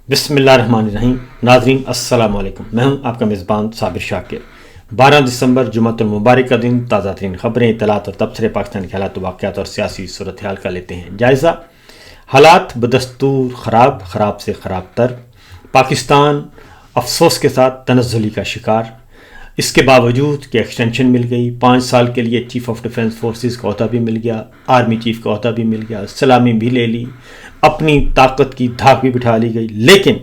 بسم اللہ الرحمن الرحیم۔ ناظرین السلام علیکم، میں ہوں آپ کا میزبان صابر شاکر۔ 12 دسمبر جمعۃ المبارک کا دن، تازہ ترین خبریں، اطلاعات اور تبصرے پاکستان کے حالات، واقعات اور سیاسی صورتحال کا لیتے ہیں جائزہ۔ حالات بدستور خراب سے خراب تر، پاکستان افسوس کے ساتھ تنزلی کا شکار۔ اس کے باوجود کہ ایکسٹینشن مل گئی، 5 سال کے لیے چیف آف ڈیفنس فورسز کا عہدہ بھی مل گیا، آرمی چیف کا عہدہ بھی مل گیا، سلامی بھی لے لی، اپنی طاقت کی دھاک بھی بٹھا لی گئی، لیکن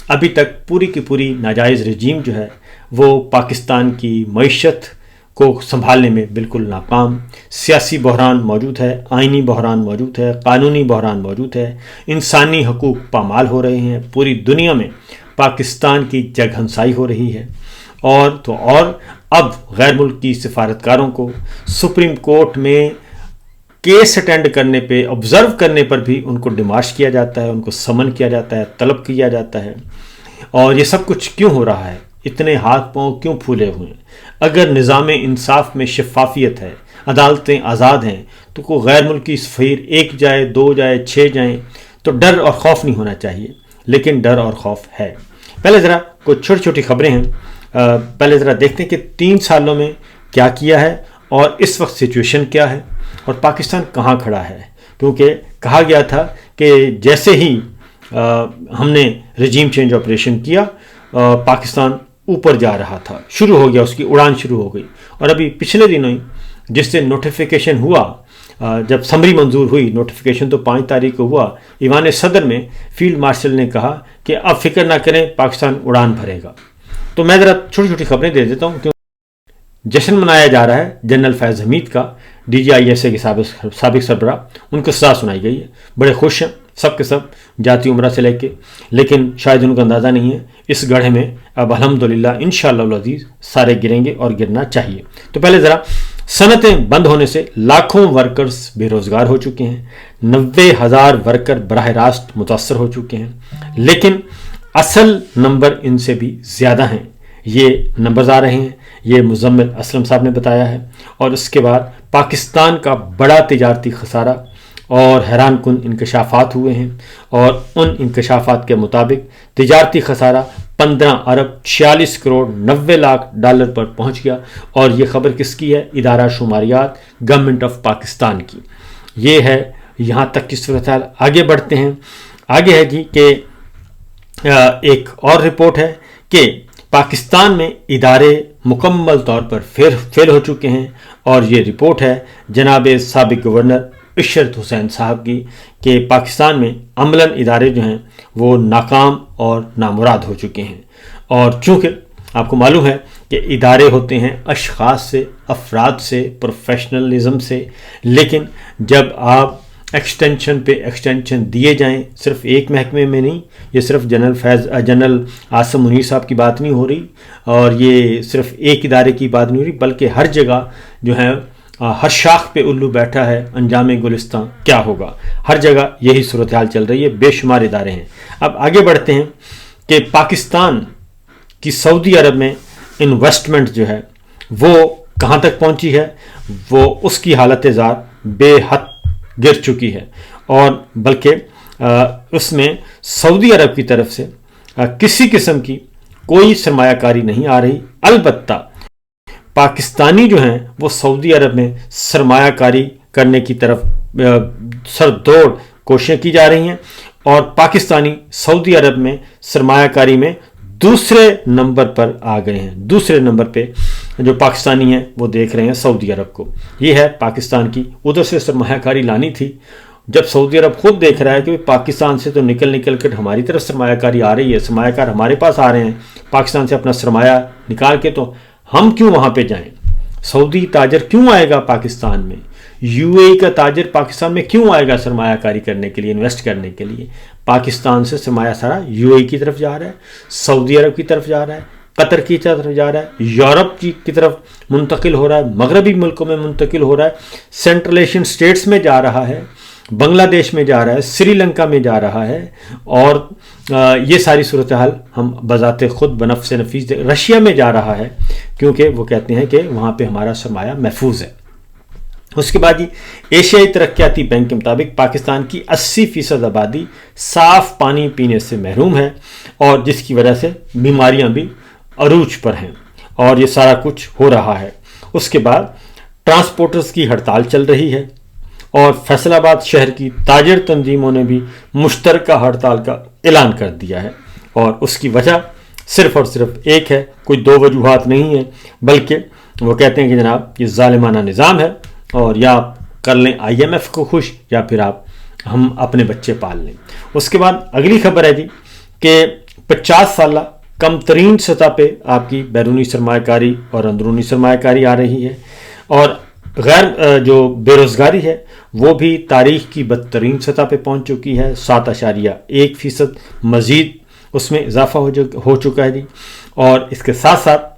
ابھی تک پوری کی پوری ناجائز رجیم جو ہے وہ پاکستان کی معیشت کو سنبھالنے میں بالکل ناکام۔ سیاسی بحران موجود ہے، آئینی بحران موجود ہے، قانونی بحران موجود ہے، انسانی حقوق پامال ہو رہے ہیں، پوری دنیا میں پاکستان کی جگ ہنسائی ہو رہی ہے، اور اب غیر ملکی سفارتکاروں کو سپریم کورٹ میں کیس اٹینڈ کرنے پہ، آبزرو کرنے پر بھی ان کو ڈیمارش کیا جاتا ہے، ان کو سمن کیا جاتا ہے، طلب کیا جاتا ہے۔ اور یہ سب کچھ کیوں ہو رہا ہے؟ اتنے ہاتھ پاؤں کیوں پھولے ہوئے ہیں؟ اگر نظام انصاف میں شفافیت ہے، عدالتیں آزاد ہیں، تو کوئی غیر ملکی سفیر 1 جائے، 2 جائے، 6 جائیں تو ڈر اور خوف نہیں ہونا چاہیے، لیکن ڈر اور خوف ہے۔ پہلے ذرا کچھ چھوٹی چھوٹی خبریں ہیں، پہلے ذرا دیکھتے ہیں کہ 3 سالوں میں کیا کیا ہے اور اس وقت سچویشن کیا ہے اور پاکستان کہاں کھڑا ہے۔ کیونکہ کہا گیا تھا کہ جیسے ہی ہم نے رجیم چینج آپریشن کیا، پاکستان اوپر جا رہا تھا، شروع ہو گیا، اس کی اڑان شروع ہو گئی۔ اور ابھی پچھلے دنوں ہی جس سے نوٹیفیکیشن ہوا، جب سمری منظور ہوئی، نوٹیفیکیشن تو 5 تاریخ کو ہوا، ایوان صدر میں فیلڈ مارشل نے کہا کہ اب فکر نہ کریں، پاکستان اڑان بھرے گا۔ تو میں ذرا چھوٹی چھوٹی خبریں دے دیتا ہوں۔ جشن منایا جا رہا ہے جنرل فیض حمید کا، D G I S A کے سابق سربراہ، ان کو سزا سنائی گئی ہے، بڑے خوش ہیں سب کے سب، جاتی عمرہ سے لے کے، لیکن شاید ان کو اندازہ نہیں ہے اس گڑھے میں اب الحمدللہ انشاءاللہ العزیز سارے گریں گے اور گرنا چاہیے۔ تو پہلے ذرا صنعتیں بند ہونے سے لاکھوں ورکرز بے روزگار ہو چکے ہیں، 90,000 ورکر براہ راست متاثر ہو چکے ہیں، لیکن اصل نمبر ان سے بھی زیادہ ہیں۔ یہ نمبرز آ رہے ہیں، یہ مزمل اسلم صاحب نے بتایا ہے۔ اور اس کے بعد پاکستان کا بڑا تجارتی خسارہ اور حیران کن انکشافات ہوئے ہیں، اور ان انکشافات کے مطابق تجارتی خسارہ 15 ارب 46 کروڑ 90 لاکھ ڈالر پر پہنچ گیا۔ اور یہ خبر کس کی ہے؟ ادارہ شماریات گورنمنٹ آف پاکستان کی۔ یہ ہے یہاں تک کی صورتحال۔ آگے بڑھتے ہیں، آگے ہے جی کہ ایک اور رپورٹ ہے کہ پاکستان میں ادارے مکمل طور پر فیل ہو چکے ہیں، اور یہ رپورٹ ہے جناب سابق گورنر عشرت حسین صاحب کی کہ پاکستان میں عملاً ادارے جو ہیں وہ ناکام اور نامراد ہو چکے ہیں۔ اور چونکہ آپ کو معلوم ہے کہ ادارے ہوتے ہیں اشخاص سے، افراد سے، پروفیشنلزم سے، لیکن جب آپ ایکسٹینشن پہ ایکسٹینشن دیے جائیں، صرف ایک محکمے میں نہیں، یہ صرف جنرل عاصم منیر صاحب کی بات نہیں ہو رہی، اور یہ صرف ایک ادارے کی بات نہیں ہو رہی، بلکہ ہر جگہ جو ہے، ہر شاخ پہ الو بیٹھا ہے، انجام گلستان کیا ہوگا، ہر جگہ یہی صورتحال چل رہی ہے، بے شمار ادارے ہیں۔ اب آگے بڑھتے ہیں کہ پاکستان کی سعودی عرب میں انویسٹمنٹ جو ہے وہ کہاں تک پہنچی ہے، وہ اس کی حالت زار بے حد گر چکی ہے، اور بلکہ اس میں سعودی عرب کی طرف سے کسی قسم کی کوئی سرمایہ کاری نہیں آ رہی۔ البتہ پاکستانی جو ہیں وہ سعودی عرب میں سرمایہ کاری کرنے کی طرف سردوڑ کوششیں کی جا رہی ہیں، اور پاکستانی سعودی عرب میں سرمایہ کاری میں دوسرے نمبر پر آ گئے ہیں۔ دوسرے نمبر پہ جو پاکستانی ہیں وہ دیکھ رہے ہیں سعودی عرب کو۔ یہ ہے پاکستان کی، ادھر سے سرمایہ کاری لانی تھی، جب سعودی عرب خود دیکھ رہا ہے کہ پاکستان سے تو نکل کر ہماری طرف سرمایہ کاری آ رہی ہے، سرمایہ کار ہمارے پاس آ رہے ہیں، پاکستان سے اپنا سرمایہ نکال کے، تو ہم کیوں وہاں پہ جائیں؟ سعودی تاجر کیوں آئے گا پاکستان میں؟ یو اے ای کا تاجر پاکستان میں کیوں آئے گا سرمایہ کاری کرنے کے لیے، انویسٹ کرنے کے لیے؟ پاکستان سے سرمایہ سارا یو اے ای کی طرف جا رہا ہے، سعودی عرب کی طرف جا رہا ہے، قطر کی طرف جا رہا ہے، یورپ کی طرف منتقل ہو رہا ہے، مغربی ملکوں میں منتقل ہو رہا ہے، سینٹرل ایشین سٹیٹس میں جا رہا ہے، بنگلہ دیش میں جا رہا ہے، سری لنکا میں جا رہا ہے، اور یہ ساری صورتحال ہم بذات خود بنفس نفیس رشیا میں جا رہا ہے، کیونکہ وہ کہتے ہیں کہ وہاں پہ ہمارا سرمایہ محفوظ ہے۔ اس کے بعد ایشیائی ترقیاتی بینک کے مطابق پاکستان کی 80% آبادی صاف پانی پینے سے محروم ہے، اور جس کی وجہ سے بیماریاں بھی عروج پر ہیں، اور یہ سارا کچھ ہو رہا ہے۔ اس کے بعد ٹرانسپورٹرز کی ہڑتال چل رہی ہے، اور فیصل آباد شہر کی تاجر تنظیموں نے بھی مشترکہ ہڑتال کا اعلان کر دیا ہے، اور اس کی وجہ صرف اور صرف ایک ہے، کوئی دو وجوہات نہیں ہیں، بلکہ وہ کہتے ہیں کہ جناب یہ ظالمانہ نظام ہے، اور یا آپ کر لیں IMF کو خوش، یا پھر ہم اپنے بچے پال لیں۔ اس کے بعد اگلی خبر ہے کہ 50 سالہ کم ترین سطح پہ آپ کی بیرونی سرمایہ کاری اور اندرونی سرمایہ کاری آ رہی ہے، اور غیر جو بے روزگاری ہے وہ بھی تاریخ کی بدترین سطح پہ پہنچ چکی ہے، 7.1% مزید اس میں اضافہ ہو چکا ہے اور اس کے ساتھ ساتھ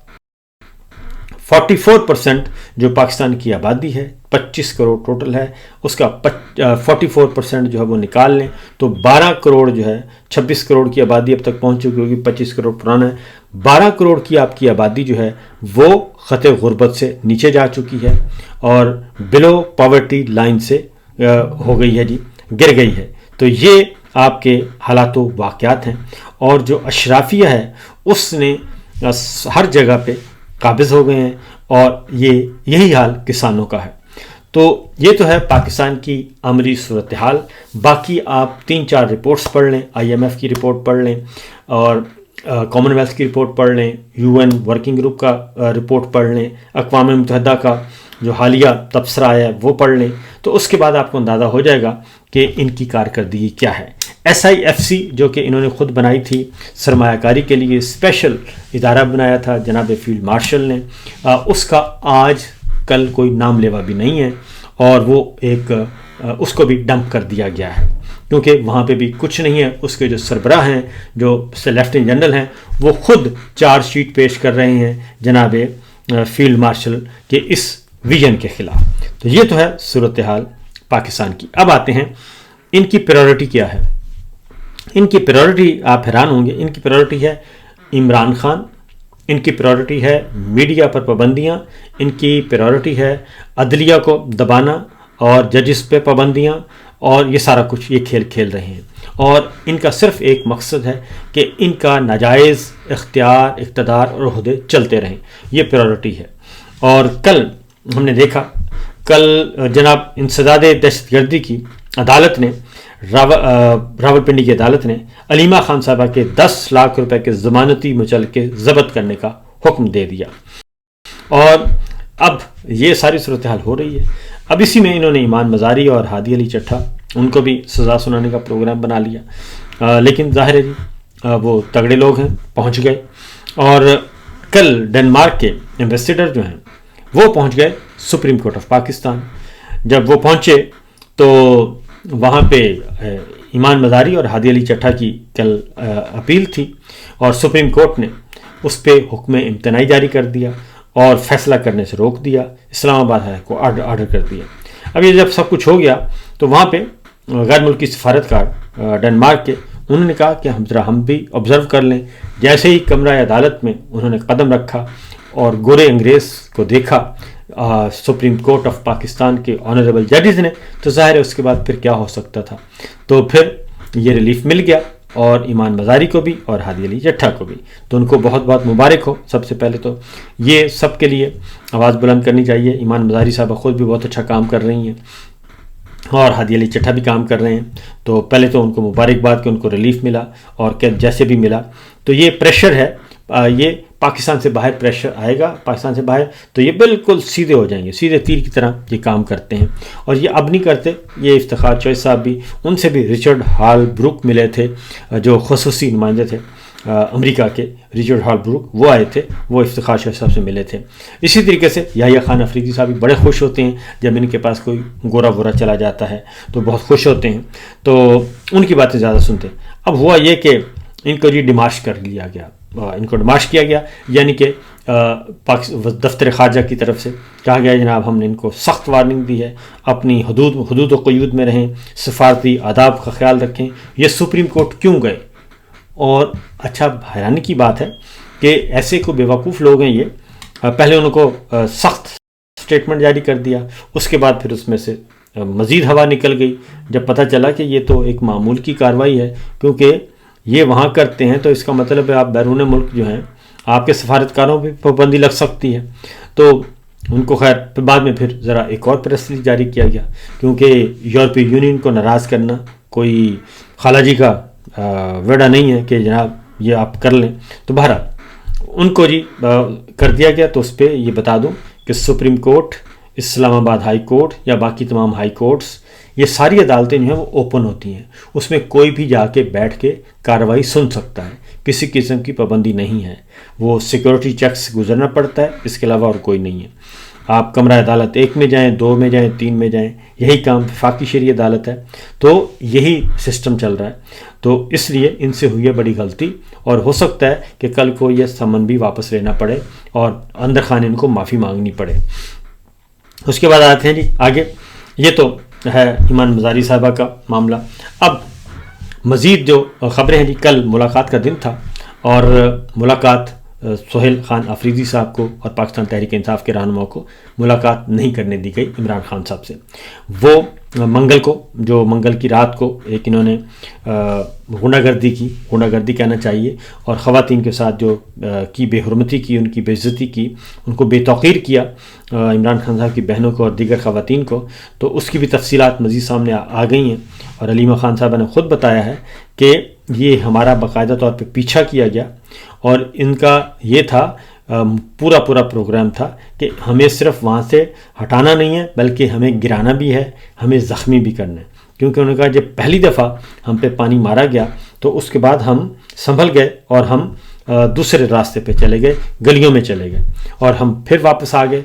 44% جو پاکستان کی آبادی ہے، 25 کروڑ ٹوٹل ہے، اس کا 44% جو ہے وہ نکال لیں تو 12 کروڑ جو ہے، 26 کروڑ کی آبادی اب تک پہنچ چکی ہوگی، 25 کروڑ پرانا ہے، 12 کروڑ کی آپ کی آبادی جو ہے وہ خط غربت سے نیچے جا چکی ہے، اور بلو پاورٹی لائن سے ہو گئی ہے گر گئی ہے۔ تو یہ آپ کے حالات و واقعات ہیں، اور جو اشرافیہ ہے اس نے ہر جگہ پہ قابض ہو گئے ہیں، اور یہی حال کسانوں کا ہے۔ تو یہ تو ہے پاکستان کی عملی صورتحال۔ باقی آپ 3-4 رپورٹس پڑھ لیں، IMF کی رپورٹ پڑھ لیں، اور کامن ویلتھ کی رپورٹ پڑھ لیں، UN ورکنگ گروپ کا رپورٹ پڑھ لیں، اقوام متحدہ کا جو حالیہ تبصرہ آیا ہے وہ پڑھ لیں، تو اس کے بعد آپ کو اندازہ ہو جائے گا کہ ان کی کارکردگی کیا ہے۔ SIFC جو کہ انہوں نے خود بنائی تھی سرمایہ کاری کے لیے، اسپیشل ادارہ بنایا تھا جناب فیلڈ مارشل نے، اس کا آج کل کوئی نام لیوا بھی نہیں ہے، اور وہ اس کو بھی ڈمپ کر دیا گیا ہے، کیونکہ وہاں پہ بھی کچھ نہیں ہے۔ اس کے جو سربراہ ہیں، جو لیفٹیننٹ جنرل ہیں، وہ خود چارج شیٹ پیش کر رہے ہیں جناب فیلڈ مارشل کے اس ویژن کے خلاف۔ تو یہ تو ہے صورتحال پاکستان کی۔ اب آتے ہیں ان کی پریورٹی کیا ہے۔ ان کی پریورٹی آپ حیران ہوں گے، ان کی پریورٹی ہے عمران خان، ان کی پریورٹی ہے میڈیا پر پابندیاں، ان کی پریورٹی ہے عدلیہ کو دبانا اور ججز پہ پابندیاں، اور یہ سارا کچھ یہ کھیل کھیل رہے ہیں، اور ان کا صرف ایک مقصد ہے کہ ان کا ناجائز اختیار، اقتدار اور عہدے چلتے رہیں، یہ پریورٹی ہے۔ اور کل ہم نے دیکھا، کل جناب انسداد دہشت گردی کی عدالت نے راولپنڈی کی عدالت نے علیمہ خان صاحبہ کے 10 لاکھ روپے کے ضمانتی مچلقے ضبط کرنے کا حکم دے دیا، اور اب یہ ساری صورتحال ہو رہی ہے۔ اب اسی میں انہوں نے ایمان مزاری اور ہادی علی چٹھا ان کو بھی سزا سنانے کا پروگرام بنا لیا، لیکن ظاہر ہے وہ تگڑے لوگ ہیں، پہنچ گئے، اور کل ڈنمارک کے ایمبیسیڈر جو ہیں وہ پہنچ گئے سپریم کورٹ آف پاکستان۔ جب وہ پہنچے تو وہاں پہ ایمان مزاری اور ہادی علی چٹھا کی کل اپیل تھی، اور سپریم کورٹ نے اس پہ حکم امتناعی جاری کر دیا اور فیصلہ کرنے سے روک دیا، اسلام آباد ہائی کو آرڈر کر دیا۔ اب یہ جب سب کچھ ہو گیا تو وہاں پہ غیر ملکی سفارتکار ڈنمارک کے انہوں نے کہا کہ ہم بھی آبزرو کر لیں۔ جیسے ہی کمرہ عدالت میں انہوں نے قدم رکھا اور گورے انگریز کو دیکھا سپریم کورٹ آف پاکستان کے آنریبل ججز نے، تو ظاہر ہے اس کے بعد پھر کیا ہو سکتا تھا، تو پھر یہ ریلیف مل گیا، اور ایمان مزاری کو بھی اور ہادی علی چٹھا کو بھی، تو ان کو بہت بہت مبارک ہو۔ سب سے پہلے تو یہ سب کے لیے آواز بلند کرنی چاہیے۔ ایمان مزاری صاحبہ خود بھی بہت اچھا کام کر رہی ہیں، اور ہادی علی چٹھا بھی کام کر رہے ہیں، تو پہلے تو ان کو مبارکباد کہ ان کو ریلیف ملا، اور کہ جیسے بھی ملا تو یہ پریشر ہے، یہ پاکستان سے باہر پریشر آئے گا، پاکستان سے باہر تو یہ بالکل سیدھے ہو جائیں گے، سیدھے تیر کی طرح یہ کام کرتے ہیں، اور یہ اب نہیں کرتے۔ یہ افتخار چوہدری صاحب بھی، ان سے بھی رچرڈ ہال بروک ملے تھے، جو خصوصی نمائندے تھے امریکہ کے، رچرڈ ہال بروک وہ آئے تھے، وہ افتخار چوہدری صاحب سے ملے تھے۔ اسی طریقے سے یحییٰ خان افریدی صاحب بھی بڑے خوش ہوتے ہیں جب ان کے پاس کوئی گورا وورا چلا جاتا ہے، تو بہت خوش ہوتے ہیں، تو ان کی باتیں زیادہ سنتے ہیں۔ اب ہوا یہ کہ ان کو ڈیمارش کر لیا گیا، ان کو ڈیمارش کیا گیا، یعنی کہ دفتر خارجہ کی طرف سے کہا گیا جناب ہم نے ان کو سخت وارننگ دی ہے، اپنی حدود و قیود میں رہیں، سفارتی آداب کا خیال رکھیں۔ یہ سپریم کورٹ کیوں گئے؟ اور اچھا حیرانی کی بات ہے کہ ایسے کو بیوقوف لوگ ہیں یہ، پہلے ان کو سخت اسٹیٹمنٹ جاری کر دیا. اس کے بعد پھر اس میں سے مزید ہوا نکل گئی جب پتہ چلا کہ یہ تو ایک معمول کی کارروائی ہے، کیونکہ یہ وہاں کرتے ہیں تو اس کا مطلب ہے آپ بیرون ملک جو ہیں آپ کے سفارتکاروں پہ پابندی لگ سکتی ہے. تو ان کو خیر بعد میں پھر ذرا ایک اور پریس ریلیز جاری کیا گیا، کیونکہ یورپی یونین کو ناراض کرنا کوئی خالہ جی کا ویڑا نہیں ہے کہ جناب یہ آپ کر لیں. تو بہرحال ان کو جی کر دیا گیا. تو اس پہ یہ بتا دوں کہ سپریم کورٹ، اسلام آباد ہائی کورٹ یا باقی تمام ہائی کورٹس، یہ ساری عدالتیں جو ہیں وہ اوپن ہوتی ہیں، اس میں کوئی بھی جا کے بیٹھ کے کارروائی سن سکتا ہے، کسی قسم کی پابندی نہیں ہے. وہ سیکورٹی چیک سے گزرنا پڑتا ہے، اس کے علاوہ اور کوئی نہیں ہے. آپ کمرہ عدالت 1 میں جائیں، 2 میں جائیں، 3 میں جائیں، یہی کام وفاقی شرعی عدالت ہے. تو یہی سسٹم چل رہا ہے. تو اس لیے ان سے ہوئی ہے بڑی غلطی، اور ہو سکتا ہے کہ کل کو یہ سمن بھی واپس لینا پڑے اور اندر خانے ان کو معافی مانگنی پڑے. اس کے بعد آتے ہیں جی آگے. یہ تو ہے ایمان مزاری صاحبہ کا معاملہ. اب مزید جو خبریں ہیں جی، کل ملاقات کا دن تھا اور ملاقات سہیل خان آفریدی صاحب کو اور پاکستان تحریک انصاف کے رہنما کو ملاقات نہیں کرنے دی گئی عمران خان صاحب سے. وہ منگل کی رات کو ایک انہوں نے غنڈہ گردی کہنا چاہیے، اور خواتین کے ساتھ جو کی بے حرمتی کی، ان کی بے عزتی کی، ان کو بے توقیر کیا عمران خان صاحب کی بہنوں کو اور دیگر خواتین کو. تو اس کی بھی تفصیلات مزید سامنے آ گئی ہیں، اور علیمہ خان صاحبہ نے خود بتایا ہے کہ یہ ہمارا باقاعدہ طور پہ پیچھا کیا گیا، اور ان کا یہ تھا پورا پروگرام تھا کہ ہمیں صرف وہاں سے ہٹانا نہیں ہے بلکہ ہمیں گرانا بھی ہے، ہمیں زخمی بھی کرنا ہے. کیونکہ انہوں نے کہا جب پہلی دفعہ ہم پہ پانی مارا گیا تو اس کے بعد ہم سنبھل گئے اور ہم دوسرے راستے پہ چلے گئے، گلیوں میں چلے گئے، اور ہم پھر واپس آ گئے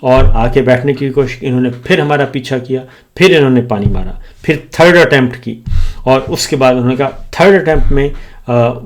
اور آ کے بیٹھنے کی کوشش کی. انہوں نے پھر ہمارا پیچھا کیا، پھر انہوں نے پانی مارا، پھر تھرڈ اٹیمپٹ کی، اور اس کے بعد انہوں نے کہا تھرڈ اٹیمپٹ میں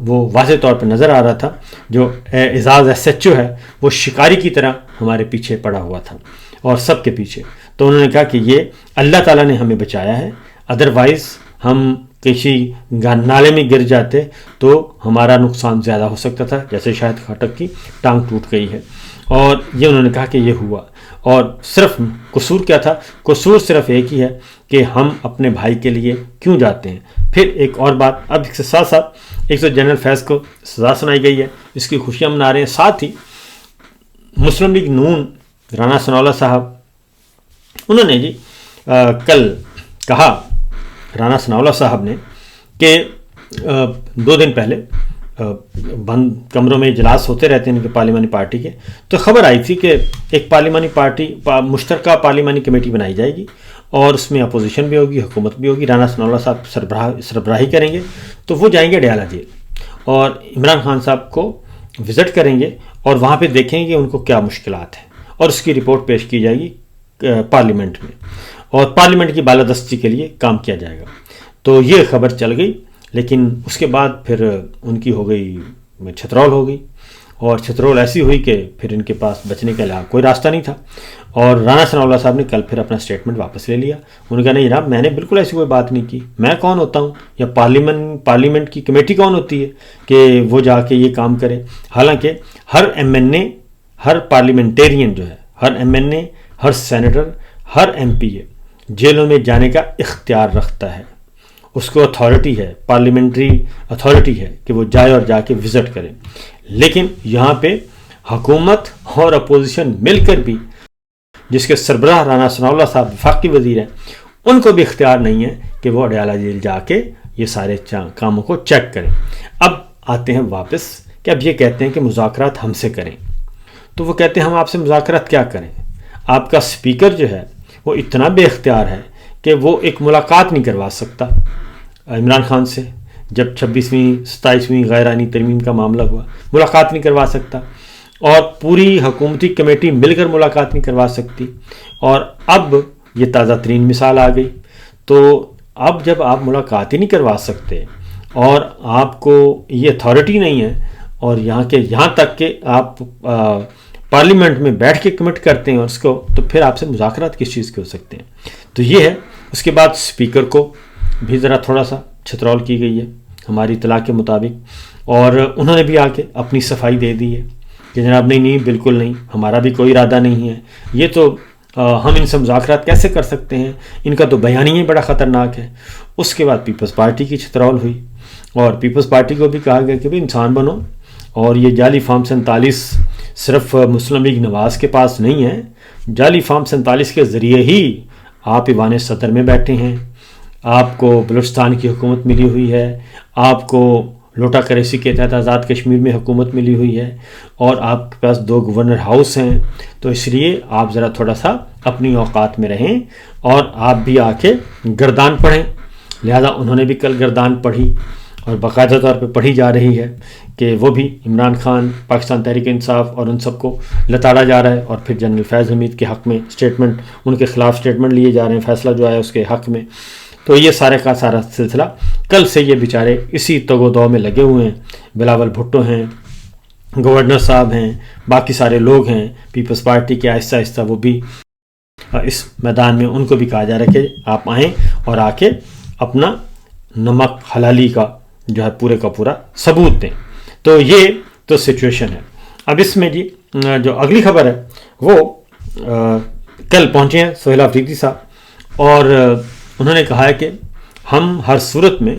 وہ واضح طور پہ نظر آ رہا تھا جو اعزاز SHO ہے وہ شکاری کی طرح ہمارے پیچھے پڑا ہوا تھا اور سب کے پیچھے. تو انہوں نے کہا کہ یہ اللہ تعالیٰ نے ہمیں بچایا ہے، ادروائز ہم کسی نالے میں گر جاتے تو ہمارا نقصان زیادہ ہو سکتا تھا، جیسے شاہد خاٹک کی ٹانگ ٹوٹ گئی ہے. اور یہ انہوں نے کہا کہ یہ ہوا، اور صرف قصور کیا تھا؟ قصور صرف ایک ہی ہے کہ ہم اپنے بھائی کے لیے کیوں جاتے ہیں. پھر ایک اور بات، اب اس کے ساتھ ساتھ ایک تو جنرل فیض کو سزا سنائی گئی ہے، اس کی خوشیاں منا رہے ہیں. ساتھ ہی مسلم لیگ نون رانا ثناء اللہ صاحب، انہوں نے جی کل کہا رانا ثناء اللہ صاحب نے کہ 2 دن پہلے بند کمروں میں اجلاس ہوتے رہتے ہیں ان کے پارلیمانی پارٹی کے، تو خبر آئی تھی کہ ایک پارلیمانی پارٹی مشترکہ پارلیمانی کمیٹی بنائی جائے گی اور اس میں اپوزیشن بھی ہوگی، حکومت بھی ہوگی. رانا ثناء اللہ صاحب سربراہی کریں گے. تو وہ جائیں گے اڈیالہ جیل اور عمران خان صاحب کو وزٹ کریں گے اور وہاں پہ دیکھیں گے ان کو کیا مشکلات ہیں، اور اس کی رپورٹ پیش کی جائے گی پارلیمنٹ میں، اور پارلیمنٹ کی بالادستی کے لیے کام کیا جائے گا. تو یہ خبر چل گئی، لیکن اس کے بعد پھر ان کی ہو گئی چھترول ہو گئی، اور چھترول ایسی ہوئی کہ پھر ان کے پاس بچنے کا کوئی راستہ نہیں تھا. اور رانا ثناء اللہ صاحب نے کل پھر اپنا اسٹیٹمنٹ واپس لے لیا. انہوں نے کہا نہیں جناب، میں نے بالکل ایسی کوئی بات نہیں کی، میں کون ہوتا ہوں یا پارلیمنٹ کی کمیٹی کون ہوتی ہے کہ وہ جا کے یہ کام کرے. حالانکہ ہر MNA، ہر پارلیمنٹیرین جو ہے، ہر MNA، ہر سینیٹر، ہر MPA جیلوں میں جانے کا اختیار رکھتا ہے، اس کو اتھارٹی ہے، پارلیمنٹری اتھارٹی ہے کہ وہ جائے اور جا کے وزٹ کرے. لیکن یہاں پہ حکومت اور اپوزیشن مل کر بھی، جس کے سربراہ رانا ثناء اللہ صاحب وفاقی وزیر ہیں، ان کو بھی اختیار نہیں ہے کہ وہ اڈیالہ جیل جا کے یہ سارے کاموں کو چیک کریں. اب آتے ہیں واپس کہ اب یہ کہتے ہیں کہ مذاکرات ہم سے کریں. تو وہ کہتے ہیں ہم آپ سے مذاکرات کیا کریں؟ آپ کا اسپیکر جو ہے وہ اتنا بے اختیار ہے کہ وہ ایک ملاقات نہیں کروا سکتا عمران خان سے. جب 26ویں 27ویں غیر آئینی ترمیم کا معاملہ ہوا، ملاقات نہیں کروا سکتا، اور پوری حکومتی کمیٹی مل کر ملاقات نہیں کروا سکتی. اور اب یہ تازہ ترین مثال آ گئی. تو اب جب آپ ملاقات ہی نہیں کروا سکتے اور آپ کو یہ اتھارٹی نہیں ہے، اور یہاں تک کہ آپ پارلیمنٹ میں بیٹھ کے کمٹ کرتے ہیں اس کو، تو پھر آپ سے مذاکرات کس چیز کے ہو سکتے ہیں؟ تو یہ ہے. اس کے بعد اسپیکر کو بھی ذرا تھوڑا سا چھترول کی گئی ہے ہماری اطلاع کے مطابق، اور انہوں نے بھی آ کے اپنی صفائی دے دی ہے کہ جناب نہیں بالکل نہیں، ہمارا بھی کوئی ارادہ نہیں ہے، یہ تو ہم ان سے مذاکرات کیسے کر سکتے ہیں، ان کا تو بیانیہ ہی بڑا خطرناک ہے۔ اس کے بعد پیپلز پارٹی کی چھترول ہوئی، اور پیپلز پارٹی کو بھی کہا گیا کہ بھئی انسان بنو، اور یہ جعلی فارم 47 صرف مسلم لیگ نواز کے پاس نہیں ہے، جعلی فارم 47 کے ذریعے ہی آپ ایوان صدر میں بیٹھے ہیں، آپ کو بلوچستان کی حکومت ملی ہوئی ہے، آپ کو لوٹا کریسی کے تحت آزاد کشمیر میں حکومت ملی ہوئی ہے، اور آپ کے پاس 2 گورنر ہاؤس ہیں، تو اس لیے آپ ذرا تھوڑا سا اپنی اوقات میں رہیں اور آپ بھی آ کے گردان پڑھیں۔ لہذا انہوں نے بھی کل گردان پڑھی، اور باقاعدہ طور پہ پڑھی جا رہی ہے کہ وہ بھی عمران خان، پاکستان تحریک انصاف اور ان سب کو لتاڑا جا رہا ہے، اور پھر جنرل فیض حمید کے حق میں اسٹیٹمنٹ، ان کے خلاف اسٹیٹمنٹ لیے جا رہے ہیں، فیصلہ جو آیا اس کے حق میں۔ تو یہ سارے کا سارا سلسلہ کل سے یہ بیچارے اسی تگ و دو میں لگے ہوئے ہیں۔ بلاول بھٹو ہیں، گورنر صاحب ہیں، باقی سارے لوگ ہیں پیپلز پارٹی کے، آہستہ آہستہ وہ بھی اس میدان میں، ان کو بھی کہا جا رہا ہے کہ آپ آئیں اور آ کے اپنا نمک حلالی کا جو ہے پورے کا پورا ثبوت دیں۔ تو یہ تو سچویشن ہے۔ اب اس میں جی جو اگلی خبر ہے وہ کل پہنچے ہیں سہیل افریدی صاحب، اور انہوں نے کہا ہے کہ ہم ہر صورت میں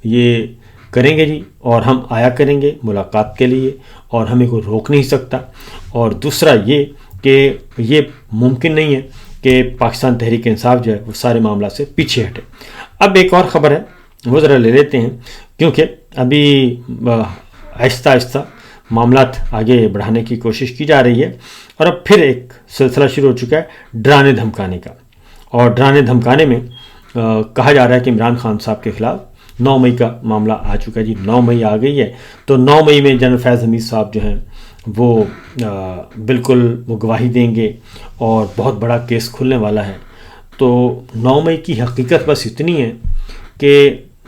یہ کریں گے جی، اور ہم آیا کریں گے ملاقات کے لیے، اور ہمیں کوئی روک نہیں سکتا۔ اور دوسرا یہ کہ یہ ممکن نہیں ہے کہ پاکستان تحریک انصاف جو ہے وہ سارے معاملات سے پیچھے ہٹے۔ اب ایک اور خبر ہے وہ ذرا لے لیتے ہیں، کیونکہ ابھی آہستہ آہستہ معاملات آگے بڑھانے کی کوشش کی جا رہی ہے، اور اب پھر ایک سلسلہ شروع ہو چکا ہے ڈرانے دھمکانے کا۔ اور ڈرانے دھمکانے میں کہا جا رہا ہے کہ عمران خان صاحب کے خلاف 9 مئی کا معاملہ آ چکا ہے جی، 9 مئی آ گئی ہے، تو 9 مئی میں جنرل فیض حمید صاحب جو ہیں وہ بالکل وہ گواہی دیں گے، اور بہت بڑا کیس کھلنے والا ہے۔ تو 9 مئی کی حقیقت بس اتنی ہے کہ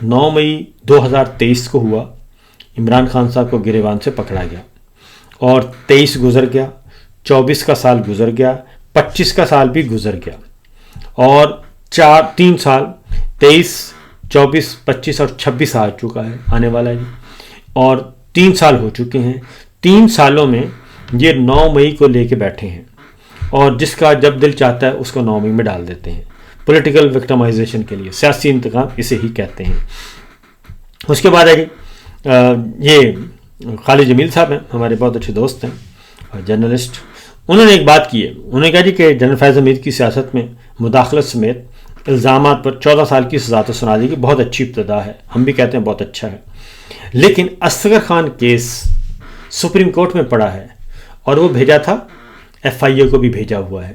9 مئی 2023 کو ہوا، عمران خان صاحب کو گریوان سے پکڑا گیا، اور 23 گزر گیا، 24 کا سال گزر گیا، 25 کا سال بھی گزر گیا، اور 3 سال 23، 24، 25 اور 26 آ چکا ہے، آنے والا ہے جی، اور 3 سال ہو چکے ہیں۔ 3 سالوں میں یہ 9 مئی کو لے کے بیٹھے ہیں، اور جس کا جب دل چاہتا ہے اس کو 9 مئی میں ڈال دیتے ہیں، پولیٹیکل وکٹمائزیشن کے لیے، سیاسی انتقام اسے ہی کہتے ہیں۔ اس کے بعد ہے یہ خالد جمیل صاحب ہیں، ہمارے بہت اچھے دوست ہیں اور جرنلسٹ، انہوں نے ایک بات کی ہے، انہوں نے کہا جی کہ جنرل فیض حمید کی سیاست میں مداخلت سمیت الزامات پر 14 سال کی سزا تو سنا دی گئی، بہت اچھی ابتدا ہے، ہم بھی کہتے ہیں بہت اچھا ہے، لیکن Asghar Khan case supreme court میں پڑا ہے، اور وہ بھیجا تھا FIA کو بھی بھیجا ہوا ہے،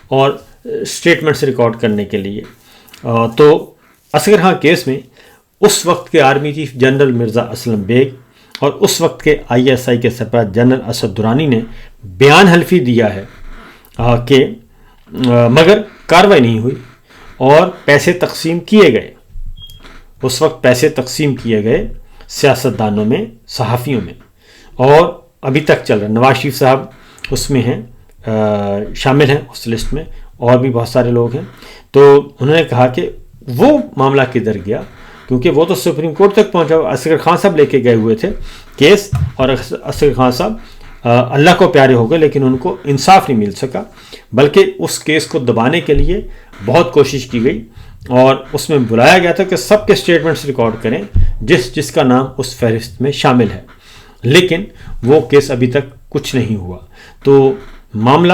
اور اسٹیٹمنٹس ریکارڈ کرنے کے لیے۔ تو اصغر خان کیس میں اس وقت کے army chief general Mirza Aslam Beg اور اس وقت کے ISI کے سربراہ جنرل اسد درانی نے بیان حلفی دیا ہے کہ مگر کارروائی نہیں ہوئی، اور پیسے تقسیم کیے گئے، اس وقت پیسے تقسیم کیے گئے سیاستدانوں میں، صحافیوں میں، اور ابھی تک چل رہا ہے۔ نواز شریف صاحب اس میں ہیں، شامل ہیں اس لسٹ میں، اور بھی بہت سارے لوگ ہیں۔ تو انہوں نے کہا کہ وہ معاملہ کدھر گیا، کیونکہ وہ تو سپریم کورٹ تک پہنچا، اصغر خان صاحب لے کے گئے ہوئے تھے کیس، اور اصغر خان صاحب اللہ کو پیارے ہو گئے، لیکن ان کو انصاف نہیں مل سکا، بلکہ اس کیس کو دبانے کے لیے بہت کوشش کی گئی، اور اس میں بلایا گیا تھا کہ سب کے اسٹیٹمنٹس ریکارڈ کریں جس کا نام اس فہرست میں شامل ہے، لیکن وہ کیس ابھی تک کچھ نہیں ہوا۔ تو معاملہ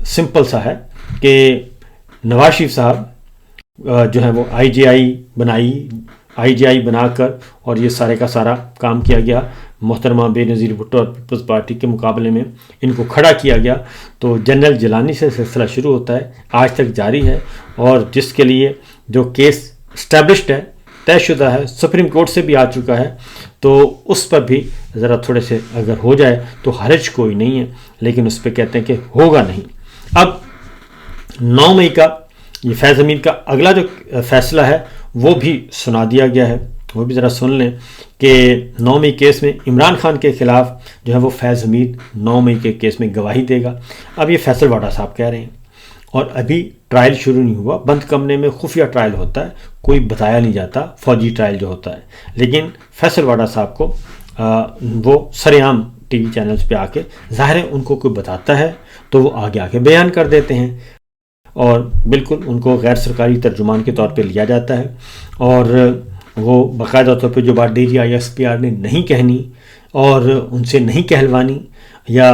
سمپل سا ہے کہ نواز شریف صاحب جو ہے وہ IGI بنا کر، اور یہ سارے کا سارا کام کیا گیا، محترمہ بے نظیر بھٹو اور پیپلز پارٹی کے مقابلے میں ان کو کھڑا کیا گیا۔ تو جنرل جیلانی سے سلسلہ شروع ہوتا ہے، آج تک جاری ہے، اور جس کے لیے جو کیس اسٹیبلشڈ ہے، طے شدہ ہے، سپریم کورٹ سے بھی آ چکا ہے، تو اس پر بھی ذرا تھوڑے سے اگر ہو جائے تو حرج کوئی نہیں ہے، لیکن اس پہ کہتے ہیں کہ ہوگا نہیں۔ اب 9 مئی کا یہ فیض حمید کا اگلا جو فیصلہ ہے وہ بھی سنا دیا گیا ہے، وہ بھی ذرا سن لیں کہ 9 مئی کیس میں عمران خان کے خلاف جو ہے وہ فیض حمید 9 مئی کے کیس میں گواہی دے گا۔ اب یہ فیصل واڈا صاحب کہہ رہے ہیں، اور ابھی ٹرائل شروع نہیں ہوا، بند کمرے میں خفیہ ٹرائل ہوتا ہے، کوئی بتایا نہیں جاتا، فوجی ٹرائل جو ہوتا ہے، لیکن فیصل واڈا صاحب کو وہ سر عام ٹی وی چینلز پہ آ کے، ظاہر ہے ان کو کوئی بتاتا ہے تو وہ آگے آ کے بیان کر دیتے ہیں، اور بالکل ان کو غیر سرکاری ترجمان کے طور پہ لیا جاتا ہے، اور وہ باقاعدہ طور پہ جو بات DGISPR نے نہیں کہنی اور ان سے نہیں کہلوانی، یا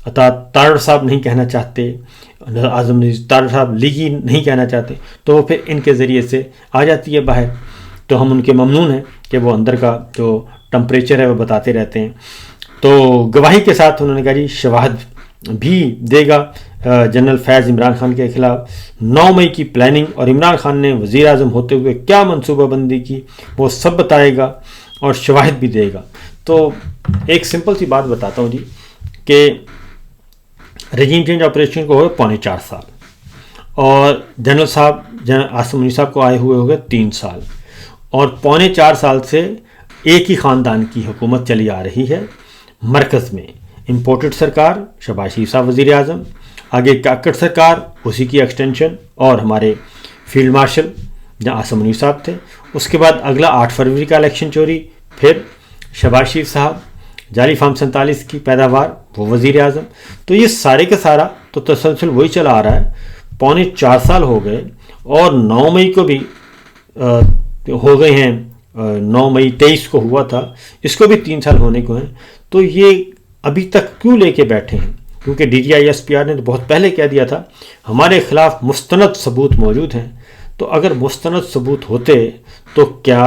تارڑ صاحب نہیں کہنا چاہتے، اعظم تارڑ صاحب لیگی نہیں کہنا چاہتے، تو وہ پھر ان کے ذریعے سے آ جاتی ہے باہر، تو ہم ان کے ممنون ہیں کہ وہ اندر کا جو ٹمپریچر ہے وہ بتاتے رہتے ہیں۔ تو گواہی کے ساتھ انہوں نے کہا جی شواہد بھی دے گا جنرل فیض عمران خان کے خلاف، 9 مئی کی پلاننگ اور عمران خان نے وزیر اعظم ہوتے ہوئے کیا منصوبہ بندی کی وہ سب بتائے گا اور شواہد بھی دے گا۔ تو ایک سمپل سی بات بتاتا ہوں جی کہ رجیم چینج آپریشن کو ہو گئے 3.25 سال، اور جنرل صاحب عاصم منیب صاحب کو آئے ہوئے ہو گئے 3 سال، اور 3.25 سال سے ایک ہی خاندان کی حکومت چلی آ رہی ہے۔ مرکز میں امپورٹڈ سرکار شہباز شریف صاحب وزیر اعظم، آگے کاکڑ سرکار اسی کی ایکسٹینشن، اور ہمارے فیلڈ مارشل جہاں عاصم منیب صاحب تھے، اس کے بعد اگلا 8 فروری کا الیکشن چوری، پھر شہباز شریف صاحب جعلی فارم 47 کی پیداوار وہ وزیر اعظم۔ تو یہ سارے کا سارا تو تسلسل وہی چلا آ رہا ہے، 3.25 سال ہو گئے، اور 9 مئی کو بھی ہو گئے ہیں، 9 مئی 23 کو ہوا تھا، اس کو بھی 3 سال ہونے کو ہیں۔ تو یہ ابھی تک کیوں لے کے بیٹھے ہیں؟ کیونکہ DGISPR نے تو بہت پہلے کہہ دیا تھا ہمارے خلاف مستند ثبوت موجود ہیں۔ تو اگر مستند ثبوت ہوتے تو کیا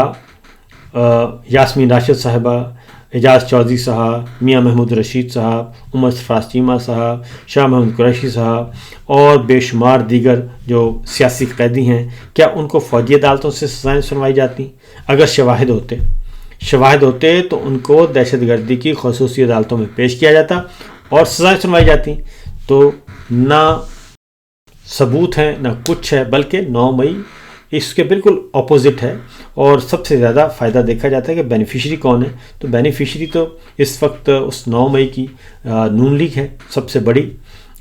یاسمین راشد صاحبہ، اعجاز چودھری صاحب، میاں محمود رشید صاحب، عمر سرفراز چیمہ صاحب، شاہ محمود قریشی صاحب اور بے شمار دیگر جو سیاسی قیدی ہیں، کیا ان کو فوجی عدالتوں سے سزائیں سنوائی جاتی؟ اگر شواہد ہوتے تو ان کو دہشت گردی کی خصوصی عدالتوں میں پیش کیا جاتا اور سزائیں سنوائی جاتی۔ تو نہ ثبوت ہیں نہ کچھ ہے، بلکہ 9 مئی اس کے بالکل اپوزٹ ہے، اور سب سے زیادہ فائدہ دیکھا جاتا ہے کہ بینیفیشری کون ہے۔ تو بینیفیشری تو اس وقت اس 9 مئی کی نون لیگ ہے سب سے بڑی،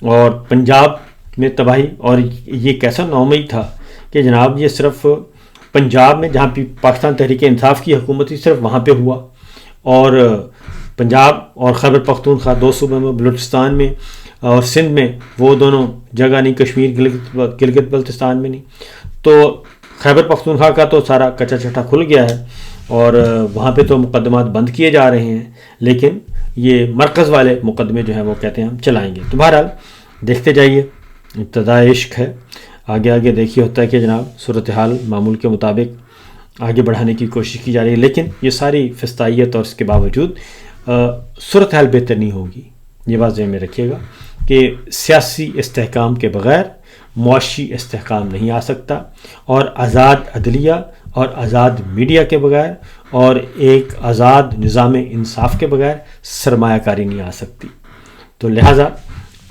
اور پنجاب میں تباہی، اور یہ کیسا 9 مئی تھا کہ جناب یہ صرف پنجاب میں جہاں بھی پاکستان تحریک انصاف کی حکومت تھی صرف وہاں پہ ہوا، اور پنجاب اور خیبر پختونخوا 2 صوبوں میں، بلوچستان میں اور سندھ میں وہ دونوں جگہ نہیں، کشمیر گلگت بلتستان میں نہیں۔ تو خیبر پختونخوا کا تو سارا کچا چٹا کھل گیا ہے، اور وہاں پہ تو مقدمات بند کیے جا رہے ہیں، لیکن یہ مرکز والے مقدمے جو ہیں وہ کہتے ہیں ہم چلائیں گے۔ تو بہرحال دیکھتے جائیے، ابتدائے عشق ہے، آگے آگے دیکھیے ہوتا ہے کہ جناب صورتحال معمول کے مطابق آگے بڑھانے کی کوشش کی جا رہی ہے، لیکن یہ ساری فستائیت اور اس کے باوجود صورتحال بہتر نہیں ہوگی۔ یہ بات ذہن میں رکھیے گا کہ سیاسی استحکام کے بغیر معاشی استحکام نہیں آ سکتا، اور آزاد عدلیہ اور آزاد میڈیا کے بغیر اور ایک آزاد نظام انصاف کے بغیر سرمایہ کاری نہیں آ سکتی۔ تو لہٰذا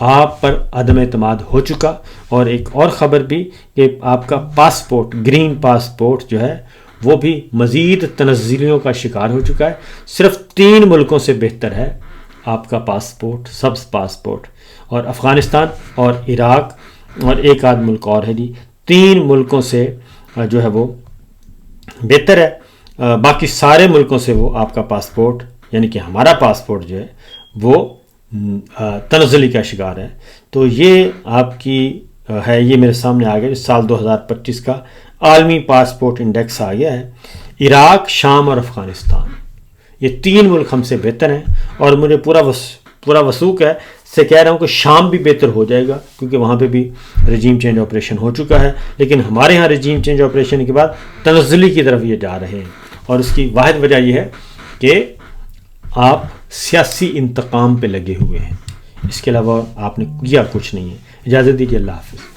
آپ پر عدم اعتماد ہو چکا، اور ایک اور خبر بھی کہ آپ کا پاسپورٹ، گرین پاسپورٹ جو ہے وہ بھی مزید تنزلیوں کا شکار ہو چکا ہے۔ صرف 3 ملکوں سے بہتر ہے آپ کا پاسپورٹ، سبز پاسپورٹ، اور افغانستان اور عراق اور ایک آدھ ملک اور ہے جی، 3 ملکوں سے جو ہے وہ بہتر ہے، باقی سارے ملکوں سے وہ آپ کا پاسپورٹ، یعنی کہ ہمارا پاسپورٹ جو ہے وہ تنزلی کا شکار ہے۔ تو یہ آپ کی ہے، یہ میرے سامنے آ گیا، سال 2025 کا عالمی پاسپورٹ انڈیکس آ گیا ہے۔ عراق، شام اور افغانستان، یہ 3 ملک ہم سے بہتر ہیں، اور مجھے پورا وثوق ہے سے کہہ رہا ہوں کہ شام بھی بہتر ہو جائے گا، کیونکہ وہاں پہ بھی رجیم چینج آپریشن ہو چکا ہے، لیکن ہمارے ہاں رجیم چینج آپریشن کے بعد تنزلی کی طرف یہ جا رہے ہیں، اور اس کی واحد وجہ یہ ہے کہ آپ سیاسی انتقام پہ لگے ہوئے ہیں، اس کے علاوہ آپ نے کیا کچھ نہیں ہے۔ اجازت دیجیے، اللہ حافظ۔